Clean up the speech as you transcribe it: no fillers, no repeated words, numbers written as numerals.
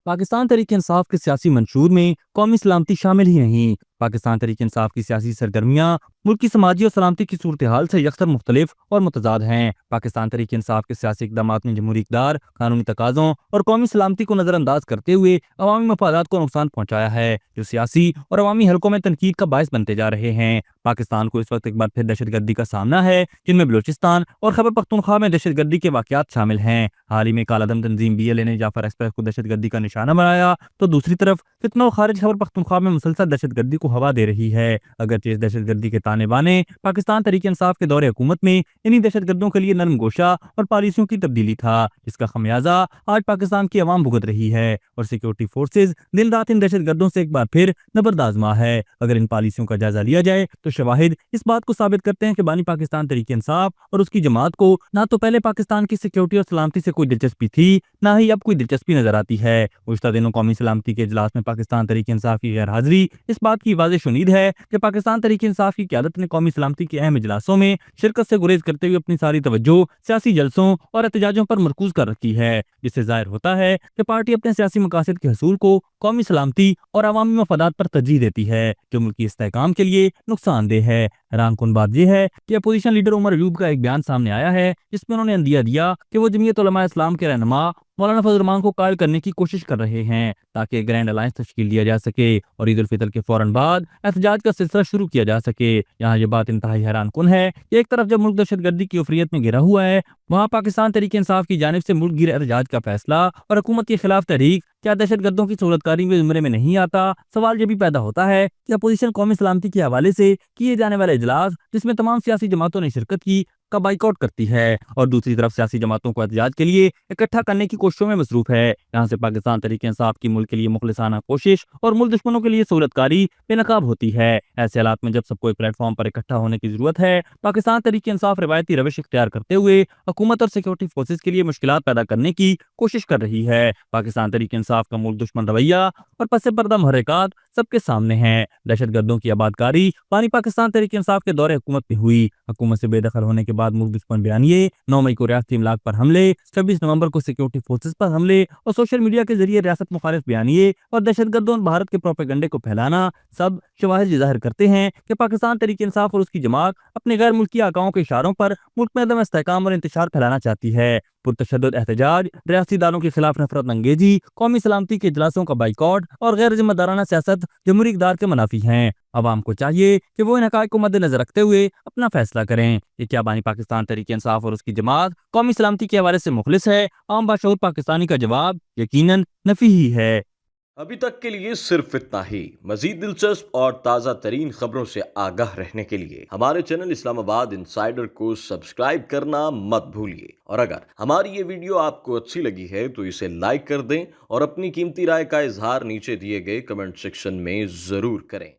पाकिस्तान तहरीक इंसाफ के सियासी मंशूर में कौमी सलामती शामिल ही नहीं। पाकिस्तान तहरीक इंसाफ की सियासी सरगर्मियाँ मुल्क की समाजी और सलामती की सूरत हाल से यकसर मुख्तलिफ और मुतजाद हैं। पाकिस्तान तहरीक इंसाफ के सियासी इकदाम में जमहूरी इक़दार, कानूनी तकाज़ों और कौमी सलामती को नज़रअंदाज करते हुए अवामी मफादात को नुकसान पहुँचाया है, जो सियासी और अवामी हलकों में तनकीद का बायस बनते जा रहे हैं। पाकिस्तान को इस वक्त एक बार फिर दहशतगर्दी का सामना है, जिनमें बलूचिस्तान और खैबर पख्तूनख्वा में दहशतगर्दी के वाक़यात शामिल हैं। हाल ही में कालादम तंजीम BLA ने जाफर एक्सप्रेस को दहशतगर्दी का निशाना बनाया, तो दूसरी तरफ फितना और खारिज खैबर पख्तूनख्वा में मुसलसल दहशतगर्दी को हवा दे रही है। अगरचे इस दहशतगर्दी के ताने बाने पाकिस्तान तहरीक इंसाफ के दौरे हुकूमत में इन्हीं दहशतगर्दों के लिए नरम गोशा और पॉलिसियों की तब्दीली था, जिसका खमियाजा आज पाकिस्तान की अवाम भुगत रही है और सिक्योरिटी फोर्सेज दिन रात इन दहशतगर्दों से एक बार फिर नबरदाजमा है। अगर इन पॉलिसियों का जायजा लिया जाए तो शवाहिद इस बात को साबित करते हैं कि बानी पाकिस्तान तहरीक इंसाफ और उसकी जमात को ना तो पहले पाकिस्तान की सिक्योरिटी और सलामती से कोई दिलचस्पी थी, ना ही अब कोई दिलचस्पी नजर आती है। गुज़श्ता दिनों कौमी सलामती के इजलास में पाकिस्तान तहरीक इंसाफ की गैर हाजिरी इस बात की वाज़ेह उम्मीद है कि पाकिस्तान तहरीक इंसाफ की क़यादत ने कौमी सलामती के अहम इजलासों में शिरकत से गुरेज करते हुए अपनी सारी तवज्जो सियासी जलसों और एहतजाजों पर मरकूज कर रखी है, जिससे जाहिर होता है कि पार्टी अपने सियासी मकासद के हसूल को कौमी सलामती और अवामी मफादात पर तरजीह देती है, जो मुल्की इस्तेहकाम के लिए नुकसानदेह है। हैरानकुन बात यह है कि अपोजिशन लीडर उमर अयूब का एक बयान सामने आया है, जिसमें उन्होंने अंदिया दिया कि वो जमीयत उलमा इस्लाम के रहनुमा मौलाना फजल रहमान को कायल करने की कोशिश कर रहे हैं, ताकि ग्रैंड अलायंस तश्कील दिया जा सके और ईद उल फितर के फौरन बाद एहतजाज का सिलसिला शुरू किया जा सके। यहाँ ये बात इंतहाई हैरानकुन है कि एक तरफ जब मुल्क दहशतगर्दी की उफरियत में घिरा हुआ है, वहाँ पाकिस्तान तहरीक इंसाफ की जानिब से मुल्क गिर एहतजाज का फैसला और हुकूमत के खिलाफ तहरीक क्या दहशतगर्दों की सहूलतकारी में जुमरे में नहीं आता। सवाल ये भी पैदा होता है कि अपोजिशन कौमी सलामती के हवाले से किए जाने वाले इजलास, जिसमें तमाम सियासी जमातों ने शिरकत की, का बाइकआउट करती है और दूसरी तरफ सियासी जमातों को एहतजाज के लिए इकट्ठा करने की कोशिशों में मसरूफ है। यहाँ से पाकिस्तान तहरीक इंसाफ की मुल्क के लिए मुखलिसाना कोशिश और मुल्क दुश्मनों के लिए सहूलतकारी बेनकाब होती है। ऐसे हालात में जब सबको एक प्लेटफॉर्म पर इकट्ठा होने की जरूरत है, पाकिस्तान तहरीक इंसाफ रिवायती रविश इख्तियार करते हुए हुकूमत और सिक्योरिटी फोर्सेज के लिए मुश्किलात पैदा करने की कोशिश कर रही है। पाकिस्तान तहरीक इंसाफ का मुल्क दुश्मन रवैया और पसे पर्दा मुहर्रिकात सबके सामने हैं। दहशतगर्दों की आबादकारी बानी पाकिस्तान तहरीक इंसाफ के दौरे हुकूमत में हुई। हुकूमत से बेदखल होने के बाद मुल्क दुश्मन बयानिए, 9 मई को रियासती इमलाक पर हमले, 26 नवंबर को सिक्योरिटी फोर्सेज पर हमले और सोशल मीडिया के जरिए रियासत मुखालिफ बयानिए और दहशतगर्दों और भारत के प्रोपेगंडे को फैलाना सब शवाहिद जाहिर करते हैं कि पाकिस्तान तहरीक इंसाफ और उसकी जमात अपने गैर मुल्की आकाओं के इशारों पर मुल्क में अदम इस्तेहकाम और इंतशार फैलाना चाहती है। पुरतशद्दुद एहतजाज, रियासती इदारों के खिलाफ नफरत अंगेजी, कौमी सलामती के इजलासों का बाइकआउट और गैर जिम्मेदाराना सियासत जमहूरी इक़दार के मुनाफी हैं। अवाम को चाहिए कि वो इन हक़ाइक़ को मद्देनजर रखते हुए अपना फैसला करें कि क्या बानी पाकिस्तान तहरीक इंसाफ और उसकी जमात कौमी सलामती के हवाले से मुखलिस है। आम बाशऊर पाकिस्तानी का जवाब यकीनन नफी ही है। अभी तक के लिए सिर्फ इतना ही। मजीद दिलचस्प और ताज़ा तरीन खबरों से आगाह रहने के लिए हमारे चैनल इस्लामाबाद इंसाइडर को सब्सक्राइब करना मत भूलिए। और अगर हमारी ये वीडियो आपको अच्छी लगी है तो इसे लाइक कर दें और अपनी कीमती राय का इजहार नीचे दिए गए कमेंट सेक्शन में ज़रूर करें।